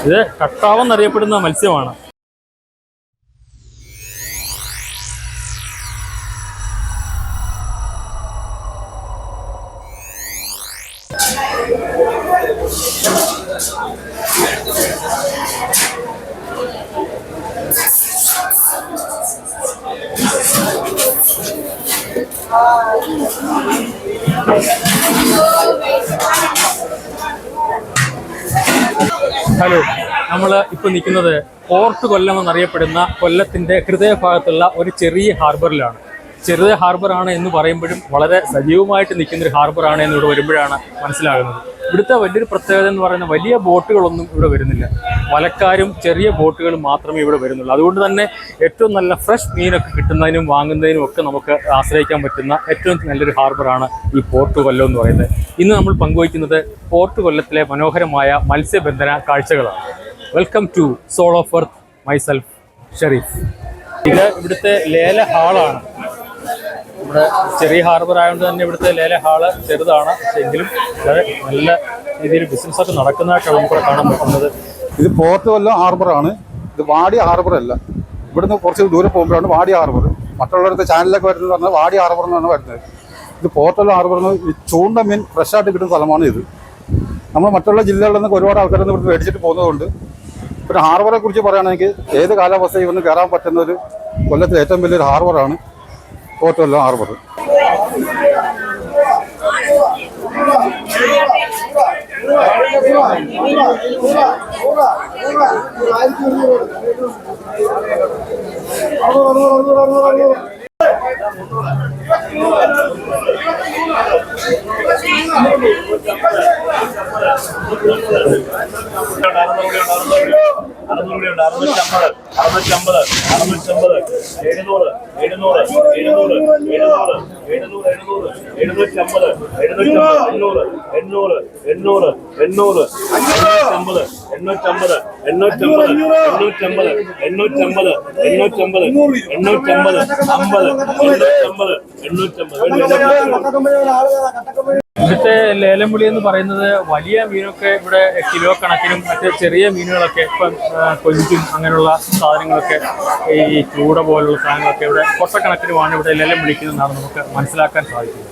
ഇത് കട്ടാവെന്നറിയപ്പെടുന്ന മത്സ്യമാണ്. ഹലോ, നമ്മൾ ഇപ്പോൾ നിൽക്കുന്നത് പോർട്ട് കൊല്ലം എന്നറിയപ്പെടുന്ന കൊല്ലത്തിൻ്റെ ഹൃദയഭാഗത്തുള്ള ഒരു ചെറിയ ഹാർബറിലാണ്. ചെറിയ ഹാർബറാണ് എന്ന് പറയുമ്പോഴും വളരെ സജീവമായിട്ട് നിൽക്കുന്നൊരു ഹാർബറാണ് എന്നിവിടെ വരുമ്പോഴാണ് മനസ്സിലാകുന്നത്. ഇവിടുത്തെ വലിയൊരു പ്രത്യേകത എന്ന് പറയുന്നത് വലിയ ബോട്ടുകളൊന്നും ഇവിടെ വരുന്നില്ല. വലക്കാരും ചെറിയ ബോട്ടുകളും മാത്രമേ ഇവിടെ വരുന്നുള്ളൂ. അതുകൊണ്ട് തന്നെ ഏറ്റവും നല്ല ഫ്രഷ് മീനൊക്കെ കിട്ടുന്നതിനും വാങ്ങുന്നതിനും ഒക്കെ നമുക്ക് ആശ്രയിക്കാൻ പറ്റുന്ന ഏറ്റവും നല്ലൊരു ഹാർബറാണ് ഈ പോർട്ട് കൊല്ലം എന്ന് പറയുന്നത്. ഇന്ന് നമ്മൾ പങ്കുവയ്ക്കുന്നത് പോർട്ട് കൊല്ലത്തിലെ മനോഹരമായ മത്സ്യബന്ധന കാഴ്ചകളാണ്. Welcome to soul of earth, myself Sharif. ഇത് ഇവിടുത്തെ ലേല ഹാളാണ്. നമ്മുടെ ചെറിയ ഹാർബർ ആയതുകൊണ്ട് തന്നെ ഇവിടുത്തെ ലേല ഹാള് ചെറുതാണ്, എങ്കിലും വളരെ നല്ല രീതിയിൽ ബിസിനസ്സൊക്കെ നടക്കുന്നതായിട്ടാണ് നമുക്ക് കാണാൻ പറ്റുന്നത്. ഇത് പോർട്ട് കൊല്ലം ഹാർബറാണ്. ഇത് വാടി ഹാർബറല്ല. ഇവിടുന്ന് കുറച്ച് ദൂരെ പോകുമ്പോഴാണ് വാടി ഹാർബർ. മറ്റുള്ളവരുടെ ചാനലിലൊക്കെ വരുന്നത് പറഞ്ഞാൽ വാടി ഹാർബർ എന്നാണ് വരുന്നത്. ഇത് പോർട്ട് കൊല്ലം ഹാർബറിന് ഈ ചൂണ്ട മീൻ ഫ്രഷായിട്ട് കിട്ടുന്ന സ്ഥലമാണ് ഇത്. നമ്മൾ മറ്റുള്ള ജില്ലകളിൽ നിന്ന് ഒരുപാട് ആൾക്കാരൊന്നും ഇവിടുന്ന് മേടിച്ചിട്ട് പോകുന്നതുകൊണ്ട് പിന്നെ ഹാർബറെ കുറിച്ച് പറയുകയാണെങ്കിൽ ഏത് കാലാവസ്ഥയിൽ ഇവിടുന്ന് കയറാൻ പറ്റുന്ന ഒരു കൊല്ലത്തിലെ ഏറ്റവും വലിയൊരു ഹാർബറാണ് പോർട്ട് കൊല്ലം ഹാർബർ. ഇവിടുത്തെ ലേലം വിളി എന്ന് പറയുന്നത് വലിയ മീനൊക്കെ ഇവിടെ കിലോ കണക്കിനും മറ്റ് ചെറിയ മീനുകളൊക്കെ ഇപ്പം കൊഞ്ചും അങ്ങനെയുള്ള സാധനങ്ങളൊക്കെ ഈ ചൂട പോലുള്ള സാധനങ്ങളൊക്കെ ഇവിടെ കൊട്ടക്കണക്കിനുമാണ് ഇവിടെ ലേലം വിളിക്കുന്നതെന്നാണ് നമുക്ക് മനസ്സിലാക്കാൻ സാധിക്കുന്നത്.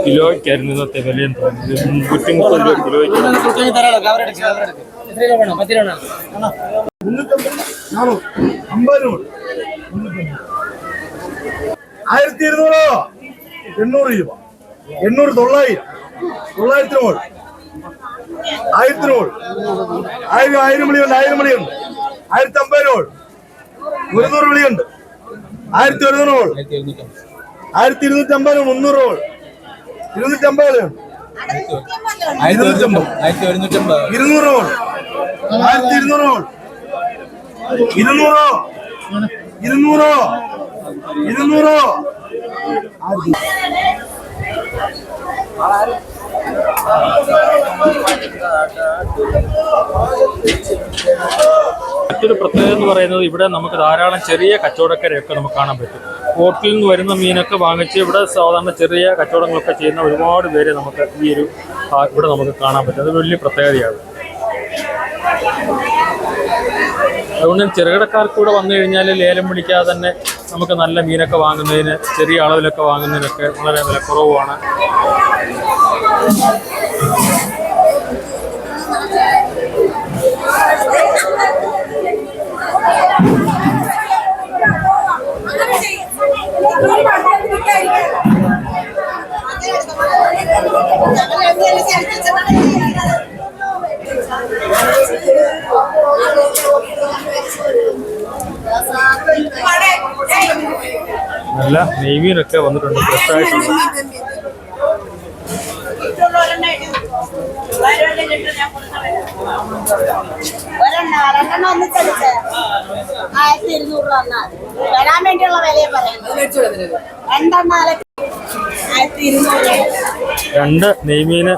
കിലോയ്ക്കായിരുന്നു ഇന്നത്തെ വിലയെന്ന് തോന്നുന്നത്. 130 രൂപ കിലോയ്ക്ക്. 1200 രൂപ, 800, 900, 900 മോൾ, 1000 മോൾ, 1000 വിളിയുണ്ട്, 1000 വിളിയുണ്ട്, 1050 മോൾ, 100 വിളിയുണ്ട്, 1100 മോൾ, 1250, 300 മോൾ, 250 വിളിയുണ്ട്, 200 മോൾ, 1200 മോൾ, 200, 200. മറ്റൊരു പ്രത്യേകത എന്ന് പറയുന്നത് ഇവിടെ നമുക്ക് ധാരാളം ചെറിയ കച്ചവടക്കാരെയൊക്കെ നമുക്ക് കാണാൻ പറ്റും. ബോട്ടിൽ നിന്ന് വരുന്ന മീനൊക്കെ വാങ്ങിച്ച് ഇവിടെ സാധാരണ ചെറിയ കച്ചവടങ്ങളൊക്കെ ചെയ്യുന്ന ഒരുപാട് പേരെ നമുക്ക് ഇവിടെ നമുക്ക് കാണാൻ പറ്റും. അത് വലിയ പ്രത്യേകതയാണ്. അതുകൊണ്ട് ചെറുകിടക്കാർക്ക് കൂടെ വന്നു കഴിഞ്ഞാൽ ലേലം പിടിക്കാതെ തന്നെ നമുക്ക് നല്ല മീനൊക്കെ വാങ്ങുന്നതിന്, ചെറിയ അളവിലൊക്കെ വാങ്ങുന്നതിനൊക്കെ വളരെ വിലക്കുറവുമാണ്. നല്ല നെയ്മീനൊക്കെ വന്നിട്ടുണ്ട്, ഫ്രഷായിട്ടുള്ള. വരാൻ വേണ്ടിയുള്ള വിലയെ പറയുന്നത്. 2 നെയ്മീന്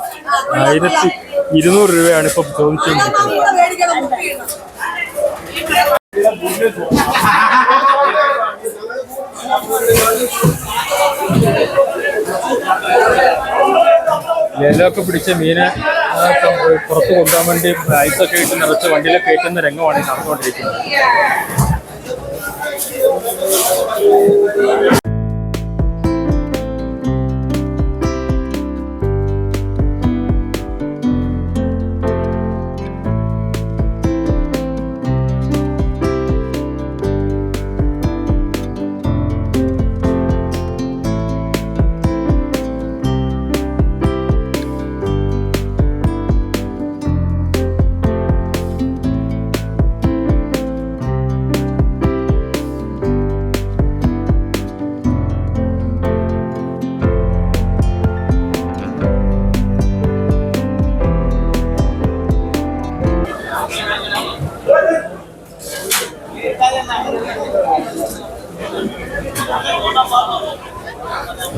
1200 രൂപയാണ് ഇപ്പം ചോദിച്ചുകൊണ്ടിരിക്കുന്നത്. ലേലമൊക്കെ പിടിച്ച മീന് പുറത്ത് കൊണ്ടുപോകാൻ വേണ്ടി ഐസൊക്കെ ഇട്ട് നിറച്ച് വണ്ടിയിൽ കയറ്റുന്ന രംഗമാണ് ഈ നടന്നുകൊണ്ടിരിക്കുന്നത്.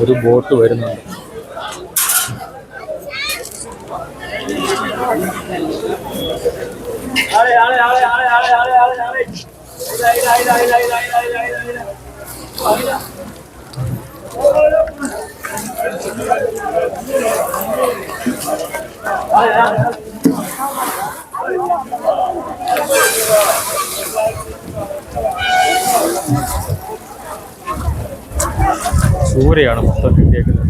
ഒരു ബോട്ട് വരുന്നുണ്ട്. ചൂരയാണ് മൊത്തം കിട്ടിയേക്കുന്നത്.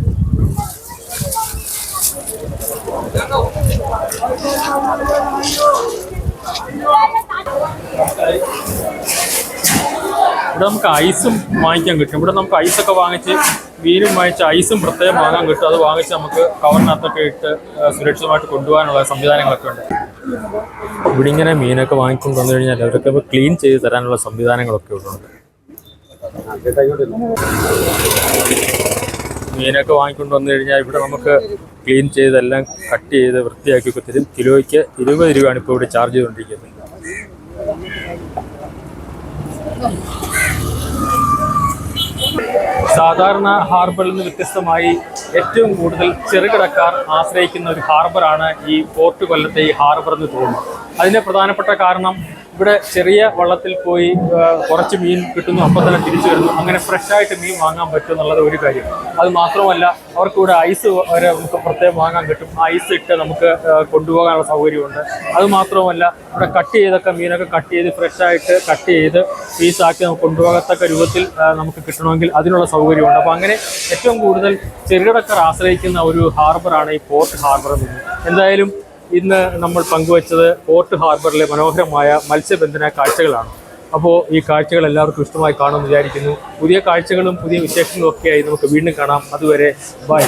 ഇവിടെ നമുക്ക് ഐസും വാങ്ങിക്കാൻ കിട്ടും. ഇവിടെ നമുക്ക് ഐസൊക്കെ വാങ്ങിച്ച് മീനും വാങ്ങിച്ച് ഐസും പ്രത്യേകം വാങ്ങാൻ കിട്ടും. അത് വാങ്ങിച്ച് നമുക്ക് കവറിനകത്തൊക്കെ ഇട്ട് സുരക്ഷിതമായിട്ട് കൊണ്ടുപോകാനുള്ള സംവിധാനങ്ങളൊക്കെ ഉണ്ട്. ഇവിടെ ഇങ്ങനെ മീനൊക്കെ വാങ്ങിക്കൊണ്ട് വന്നു കഴിഞ്ഞാൽ അവരൊക്കെ ക്ലീൻ ചെയ്ത് തരാനുള്ള സംവിധാനങ്ങളൊക്കെ ഇവിടെ ഉണ്ട്. മീനൊക്കെ വാങ്ങിക്കൊണ്ട് വന്നു കഴിഞ്ഞാൽ ഇവിടെ നമുക്ക് ക്ലീൻ ചെയ്തെല്ലാം കട്ട് ചെയ്ത് വൃത്തിയാക്കിയൊക്കെ തരും. കിലോയ്ക്ക് 20 രൂപയാണ് ഇപ്പോൾ ഇവിടെ ചാർജ് ചെയ്തുകൊണ്ടിരിക്കുന്നത്. സാധാരണ ഹാർബറിൽ നിന്ന് വ്യത്യസ്തമായി ഏറ്റവും കൂടുതൽ ചെറുകിടക്കാർ ആശ്രയിക്കുന്ന ഒരു ഹാർബറാണ് ഈ പോർട്ട് കൊല്ലത്തെ ഈ ഹാർബർ എന്ന് തോന്നുന്നു. അതിൻ്റെ പ്രധാനപ്പെട്ട കാരണം ഇവിടെ ചെറിയ വള്ളത്തിൽ പോയി കുറച്ച് മീൻ കിട്ടുന്നു, അപ്പം തന്നെ തിരിച്ചു വരുന്നു. അങ്ങനെ ഫ്രഷായിട്ട് മീൻ വാങ്ങാൻ പറ്റും എന്നുള്ളത് ഒരു കാര്യം. അത് മാത്രമല്ല അവർക്ക് ഐസ് വരെ നമുക്ക് പ്രത്യേകം വാങ്ങാൻ കിട്ടും. ആ ഐസ് ഇട്ട് നമുക്ക് കൊണ്ടുപോകാനുള്ള സൗകര്യമുണ്ട്. അത് മാത്രമല്ല ഇവിടെ കട്ട് ചെയ്തൊക്കെ മീനൊക്കെ കട്ട് ചെയ്ത് ഫ്രഷായിട്ട് കട്ട് ചെയ്ത് പീസാക്കി നമുക്ക് കൊണ്ടുപോകത്തക്ക രൂപത്തിൽ നമുക്ക് കിട്ടണമെങ്കിൽ അതിനുള്ള സൗകര്യമുണ്ട്. അപ്പോൾ അങ്ങനെ ഏറ്റവും കൂടുതൽ ചെറുകിടക്കാർ ആശ്രയിക്കുന്ന ഒരു ഹാർബറാണ് ഈ പോർട്ട് ഹാർബർ എന്ന്. എന്തായാലും ഇന്ന് നമ്മൾ പങ്കുവച്ചത് പോർട്ട് ഹാർബറിലെ മനോഹരമായ മത്സ്യബന്ധന കാഴ്ചകളാണ്. അപ്പോൾ ഈ കാഴ്ചകൾ എല്ലാവർക്കും ഇഷ്ടമായി കാണുമെന്ന് വിചാരിക്കുന്നു. പുതിയ കാഴ്ചകളും പുതിയ വിശേഷങ്ങളും ഒക്കെയായി നമുക്ക് വീണ്ടും കാണാം. അതുവരെ ബൈ.